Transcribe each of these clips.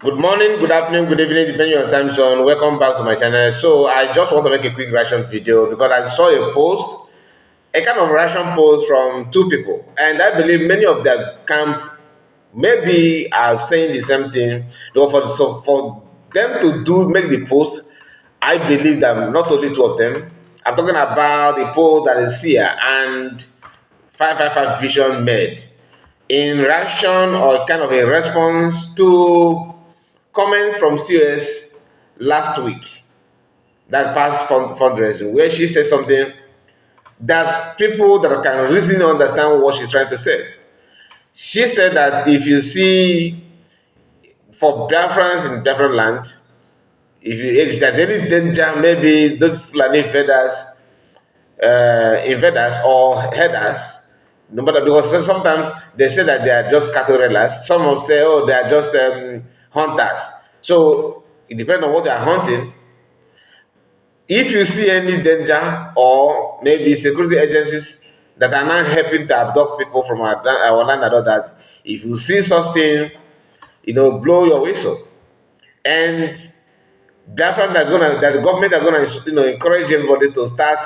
Good morning, good afternoon, good evening, depending on time zone. Welcome back to my channel. So I just want to make a quick reaction video because I saw a post, a kind of reaction post from two people, and I believe many of their camp maybe are saying the same thing. So for them to make the post, I believe that not only two of them. I'm talking about the post that is here and 555 Vision made in reaction or kind of a response to comment from COS last week, that past fundraising, where she said something that people that can reason understand what she's trying to say. She said that for Biafrans in Biafran land, if there's any danger, maybe those Fulani invaders or headers, no matter, because sometimes they say that they are just cattle railers. Some of say, oh, they are just hunters. So it depends on what they are hunting. If you see any danger or maybe security agencies that are not helping to abduct people from our land and all that, if you see such thing, blow your whistle. And that the government are gonna encourage everybody to start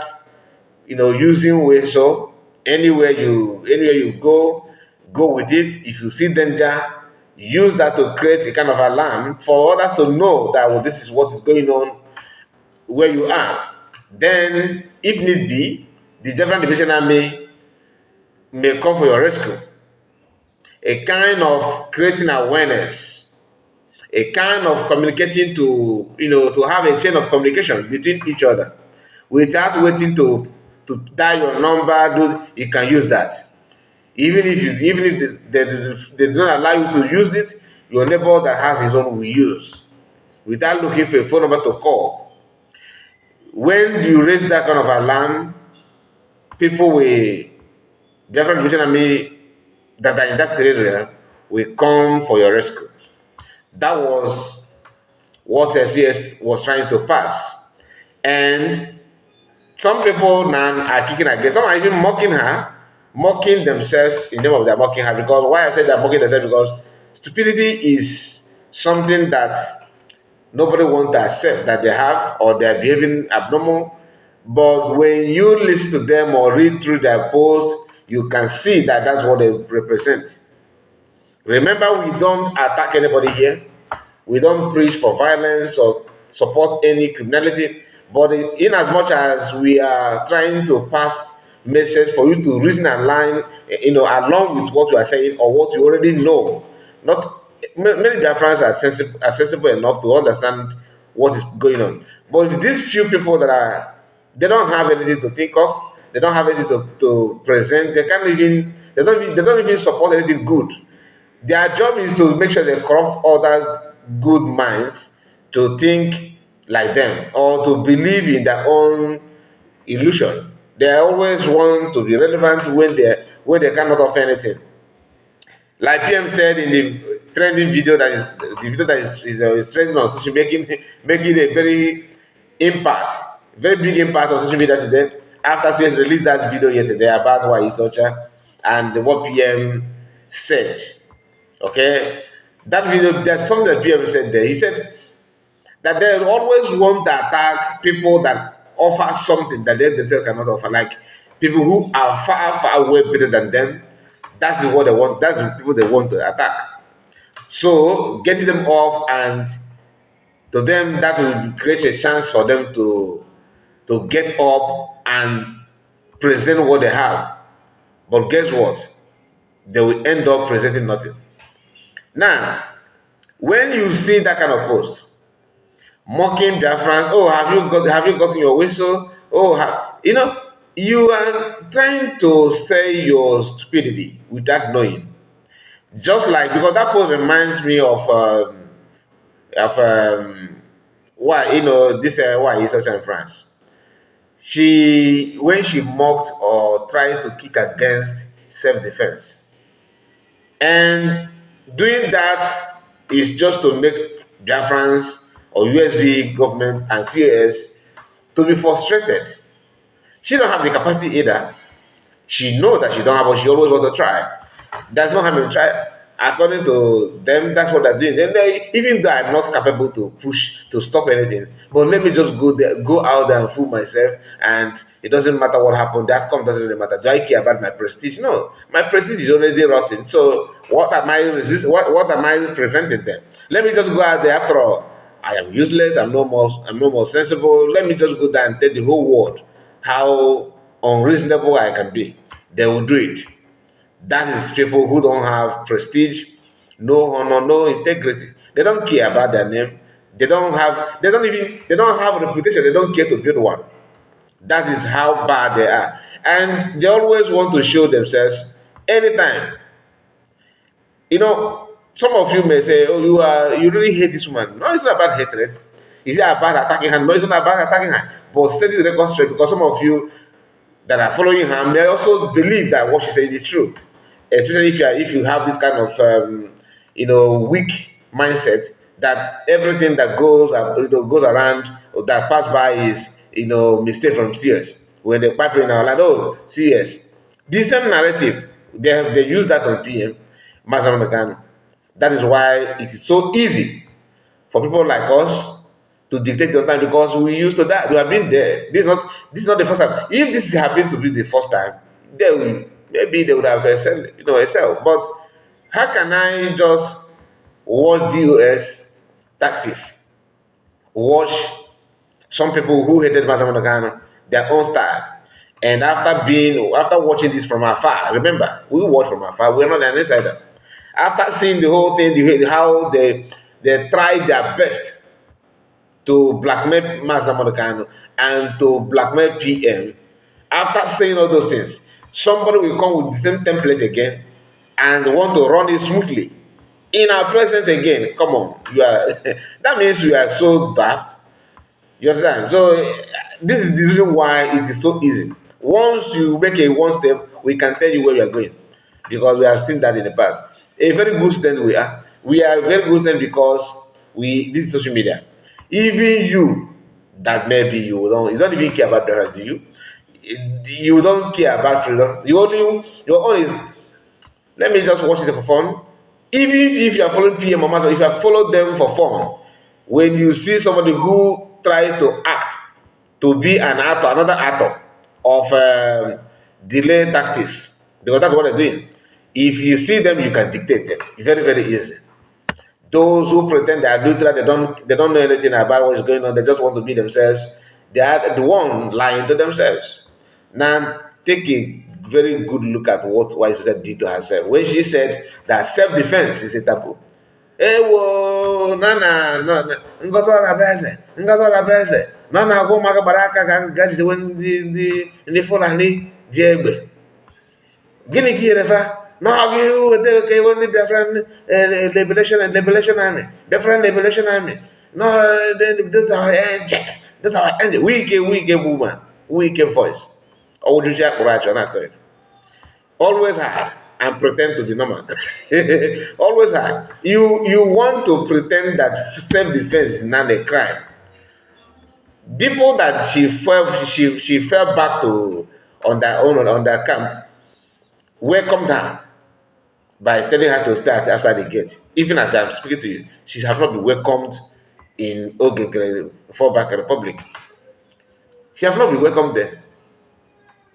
using whistle anywhere you go with it. If you see danger, use that to create a kind of alarm for others to know that, well, this is what is going on where you are. Then, if need be, the different division army may come for your rescue. A kind of creating awareness, a kind of communicating to have a chain of communication between each other without waiting to dial your number. You can use that. Even if they don't allow you to use it, your neighbor that has his own will use without looking for a phone number to call. When you raise that kind of alarm, people will, different division army that are in that area will come for your rescue. That was what SES was trying to pass. And some people now are kicking against, some are even mocking her, mocking themselves in the name of their mocking her. Because why I said they're mocking themselves, because stupidity is something that nobody wants to accept that they have or they're behaving abnormal. But when you listen to them or read through their posts, you can see that that's what they represent. Remember, we don't attack anybody here. We don't preach for violence or support any criminality. But in as much as we are trying to pass message for you to reason and line, along with what you are saying or what you already know. Not many Biafrans are sensible enough to understand what is going on. But if these few people they don't have anything to think of, they don't have anything to present, they don't even support anything good. Their job is to make sure they corrupt other good minds to think like them or to believe in their own illusion. They always want to be relevant when they cannot offer anything. Like PM said in the trending video, that is the video that is trending on social, making a very big impact on social media today. After CS released that video yesterday about why he's such a and what PM said. Okay, that video, there's something that PM said there. He said that they always want to attack people that offer something that they themselves cannot offer, like people who are far, far way better than them. That's what they want. That's the people they want to attack. So getting them off, and to them that will create a chance for them to get up and present what they have. But guess what? They will end up presenting nothing. Now, when you see that kind of post, mocking Biafrans, oh, have you gotten your whistle? Oh, you are trying to say your stupidity without knowing. Just like, because that post reminds me of why this why is such in France. When she mocked or tried to kick against self-defense, and doing that is just to make Biafrans or USB government and CAS to be frustrated. She don't have the capacity either. She know that she don't have, but she always want to try. There's no harm in try. According to them, that's what they're doing. Even though I'm not capable to push to stop anything, but let me just go there, go out there and fool myself, and it doesn't matter what happened. The outcome doesn't really matter. Do I care about my prestige? No, my prestige is already rotten. So what am I resist? What am I preventing them? Let me just go out there. After all, I am useless. I'm no more sensible. Let me just go there and tell the whole world how unreasonable I can be. They will do it. That is people who don't have prestige, no honor, no integrity. They don't care about their name. They don't have reputation. They don't care to build one. That is how bad they are. And they always want to show themselves anytime. Some of you may say, "Oh, you really hate this woman." No, it's not about hatred. Is it about attacking her? No, it's not about attacking her. But setting the record straight, because some of you that are following her may also believe that what she's saying is true, especially if you have this kind of weak mindset that everything that goes around or that pass by is mistake from CS. When they pipe in our land, oh CS, the same narrative they use that on PM Mazaman. That is why it is so easy for people like us to dictate your time, because we used to that. We have been there. This is not the first time. If this happened to be the first time, maybe they would have excelled. But how can I just watch DOS tactics, watch some people who hated Mazamanagana, their own style, and after watching this from afar, remember, we watch from afar, we're not an insider. After seeing the whole thing, how they tried their best to blackmail Mazda Modokano and to blackmail PM, after saying all those things, somebody will come with the same template again and want to run it smoothly in our presence again. Come on, you are that means you are so daft. You understand? So this is the reason why it is so easy. Once you make a one step, we can tell you where you are going, because we have seen that in the past. A very good student we are. We are a very good student because this is social media. Even you, that maybe you don't even care about parents, do you? You don't care about freedom. Your own is, let me just watch it for fun. Even if you are following PM or master, if you have followed them for fun, when you see somebody who try to act to be another actor of delay tactics, because that's what they're doing. If you see them, you can dictate them. Very, very easy. Those who pretend they are neutral, they don't know anything about what's going on. They just want to be themselves. They are the one lying to themselves. Now, take a very good look at what Wise did to herself when she said that self-defense is a taboo. Ewo nana no ngozi ọra bụ eze ngozi ọra bụ eze nọ na-agwa ụmụaka gbara aka ga jidewe ndị Fulani ji egbe. Gịnị ka ire fa n'ọgụ weta ka iwe ndị Biafran liberation army, Biafran liberation army. No, those are angel, those are angel. Wike woman, wike voice. Ojuji akpụrụ achọ na-akọ. Always hide and pretend to be normal. Always hide. You want to pretend that self-defense is not a crime. People that she fell back to on their camp welcomed her by telling her to stay outside the gate. Even as I'm speaking to you, she has not been welcomed in Nkere Fallback Republic. She has not been welcomed there.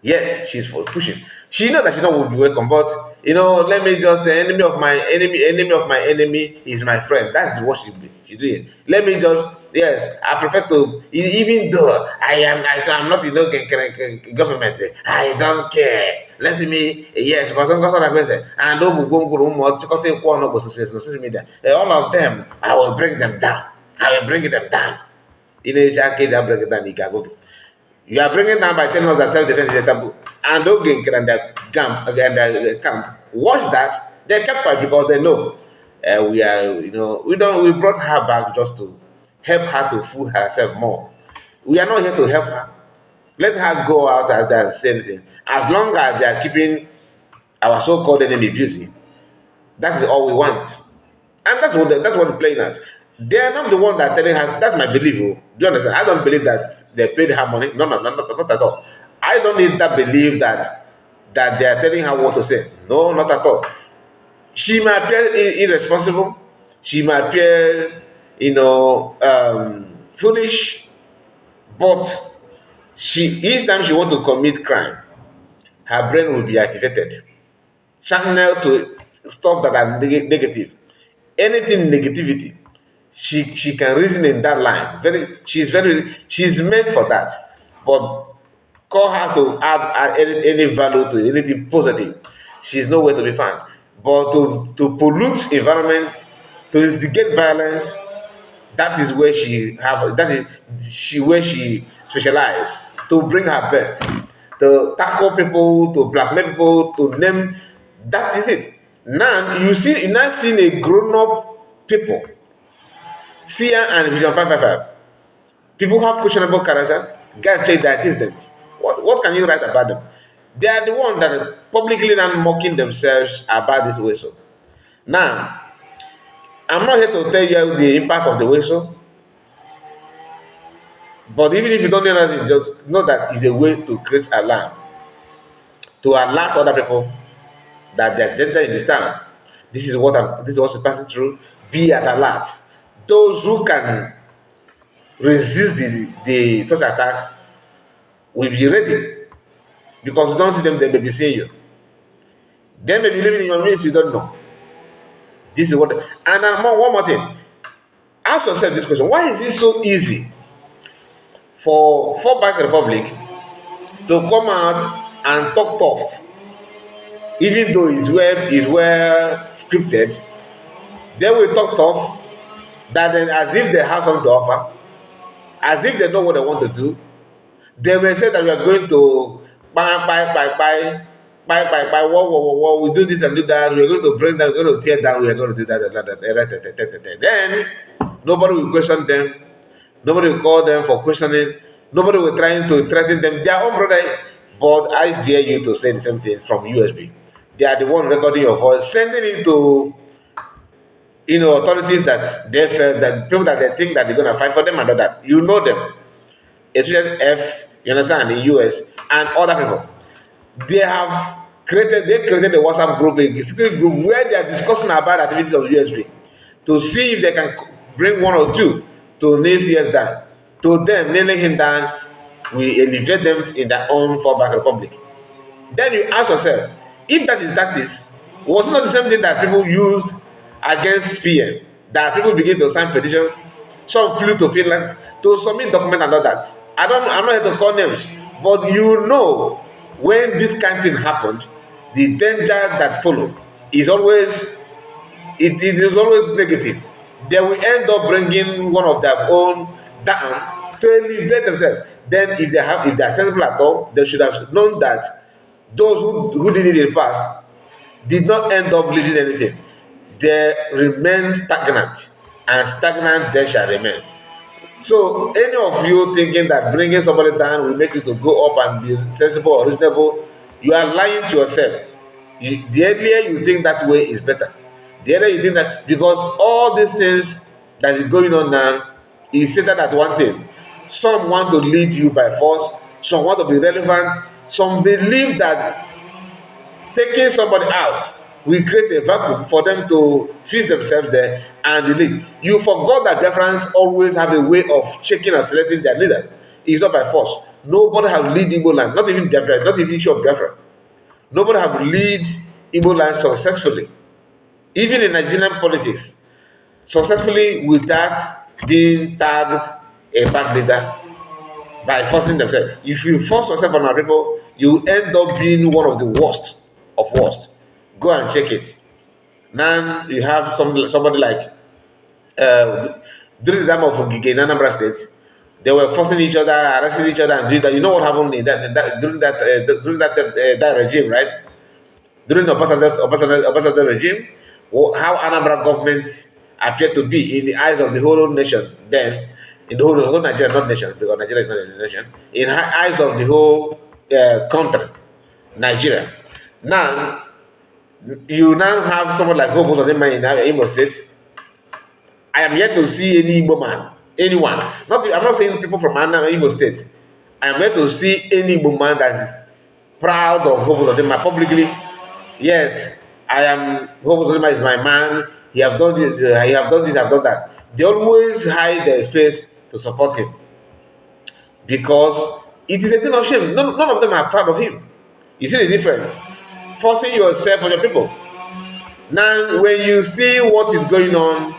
Yet she's for pushing. She knows that she not will be welcome, but let me just the enemy of my enemy is my friend. That's what she's doing. Let me just I prefer to, even though I'm not in no government. I don't care. Let me but don't go to the and no social media. All of them, I will bring them down. I will bring them down. Bring it down. You are bringing down by telling us that self-defense is a taboo. And Nkere and their camp, watch that. They kept quiet because they know we brought her back just to help her to fool herself more. We are not here to help her. Let her go out there and say anything. As long as they are keeping our so-called enemy busy, that is all we want. And that's what they're playing at. They are not the one that telling her. That's my belief. Do you understand? I don't believe that they paid her money. No, not at all. I don't need that belief that they are telling her what to say. No, not at all. She might appear irresponsible. She might appear, foolish, but each time she want to commit crime, her brain will be activated, channel to stuff that are negative. Anything negativity, she can reason in that line. She's meant for that. But call her to add any value to anything positive, she's nowhere to be found. But to pollute environment, to instigate violence, that is she where she specialize, to bring her best, to tackle people, to blackmail people, to name. That is it. Now you now seen a grown up people, Sia and Vision 555. People have questionable character. Guys say that is them. What can you write about them? They are the one that are publicly now mocking themselves about this whistle. Now, I'm not here to tell you the impact of the whistle, but even if you don't know anything, just know that it's a way to create alarm, to alert other people that there's danger in this town. This is what's passing through. Be at alert. Those who can resist the such attack will be ready, because you don't see them, they may be seeing you. They may be living in your midst, you don't know. This is what. And one more thing. Ask yourself this question: why is it so easy for Fallback Republic to come out and talk tough, even though it's well scripted? They will talk tough, that then as if they have something to offer, as if they know what they want to do. They may say that we are going to buy, war, we do this and do that, we are going to bring down, we are going to tear down, we are going to do that. Then nobody will question them, nobody will call them for questioning, nobody will try to threaten them. Their own brother, but I dare you to say the same thing from USB. They are the one recording your voice, sending it to authorities that they felt, that people that they think that they're gonna fight for them and all that. You know them, especially you understand, in US and other people. They created a WhatsApp group, a secret group where they are discussing about activities of USB to see if they can bring one or two to nail CS down. To them, nailing him down will elevate them in their own fallback republic. Then you ask yourself, if that is tactics, was it not the same thing that people used against PM? That people begin to sign petition, some flew to Finland to submit document and all that. I'm not here to call names, but when this kind of thing happened, the danger that follow is always it is always negative. They will end up bringing one of their own down to elevate themselves. Then if they are sensible at all, they should have known that those who did it in the past did not end up leading anything. They remain stagnant, and stagnant they shall remain. So any of you thinking that bringing somebody down will make you to go up and be sensible or reasonable, you are lying to yourself. The earlier you think that way is better. The earlier you think that, because all these things that is going on now is centered at one thing. Some want to lead you by force. Some want to be relevant. Some believe that taking somebody out will create a vacuum for them to fix themselves there and the lead. You forgot that Biafrans always have a way of checking and selecting their leader. It's not by force. Nobody have lead Igbo land, not even Biafra, not even issue of Biafra. Nobody have lead Igbo land successfully, even in Nigerian politics, successfully without being tagged a bad leader by forcing themselves. If you force yourself on our people, you end up being one of the worst of worst. Go and check it. Now you have somebody like during the time of Nkere in Anambra State, they were forcing each other, arresting each other, and doing that. You know what happened during that regime, right? During the Obasanjo regime, how Anambra government appeared to be in the eyes of the whole nation then, in the whole Nigeria, not nation, because Nigeria is not a nation, in the eyes of the whole country, Nigeria. Now, you now have someone like Hobos in Imo State. I am yet to see any Igbo man, anyone. I'm not saying people from Imo State. I am yet to see any Igbo man that is proud of Hobos publicly. Yes, I am Hope Uzodinma is my man. He have done this. He have done this. Have done that. They always hide their face to support him because it is a thing of shame. None of them are proud of him. You see the difference? Forcing yourself on your people. Now, when you see what is going on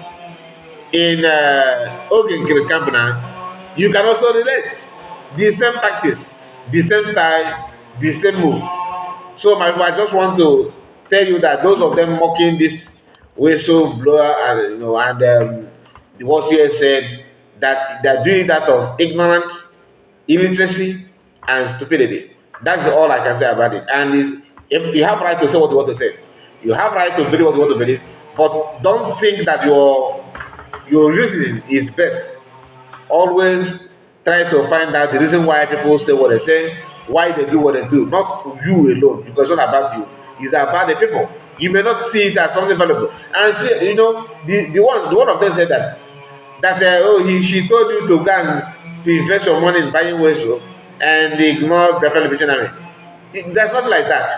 in Nkere camp now, you can also relate. The same practice, the same style, the same move. So my people, I just want to tell you that those of them mocking this whistleblower and the what you said that they're doing that of ignorant, illiteracy, and stupidity. That's all I can say about it. And if you have right to say what you want to say, you have right to believe what you want to believe, but don't think that your reasoning is best. Always try to find out the reason why people say what they say, why they do what they do, not you alone, because it's not about you. It's about the people. You may not see it as something valuable. And see, the one of them said she told you to go and to invest your money in buying Weso and ignore Biafran Liberation Army. There's nothing like that.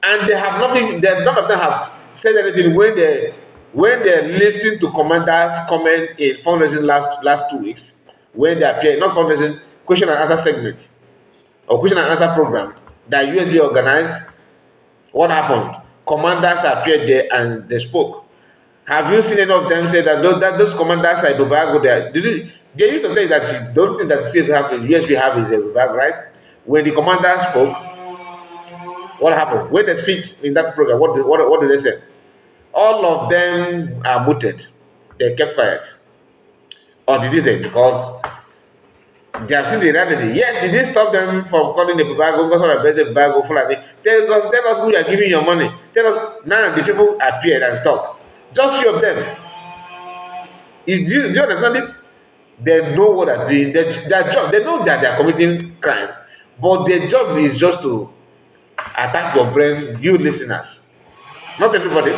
And they have nothing, none of them have said anything when they listen to commanders comment in fundraising last 2 weeks, when they appear, not fundraising, question and answer segment or question and answer program that USB organized. What happened? Commanders appeared there and they spoke. Have you seen any of them say that those commanders are Babago there? They used to think that the only thing that says have USB have is a Babago, right? When the commander spoke, what happened? When they speak in that program, what do they say? All of them are muted. They kept quiet. Or did they? Because they have seen the reality. Yet, did they stop them from calling the Babago, because of the best Babago, Fulani? Tell us who you are giving your money. Tell us. Now the people appear and talk. Just few of them. Do you understand it? They know what they're doing. Their job, they know that they are committing crime, but their job is just to attack your brain, you listeners. Not everybody.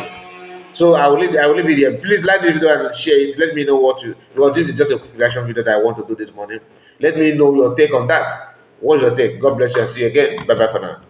So I will leave it here. Please like the video and share it. Let me know because this is just a quick reaction video that I want to do this morning. Let me know your take on that. What's your take? God bless you and see you again. Bye bye for now.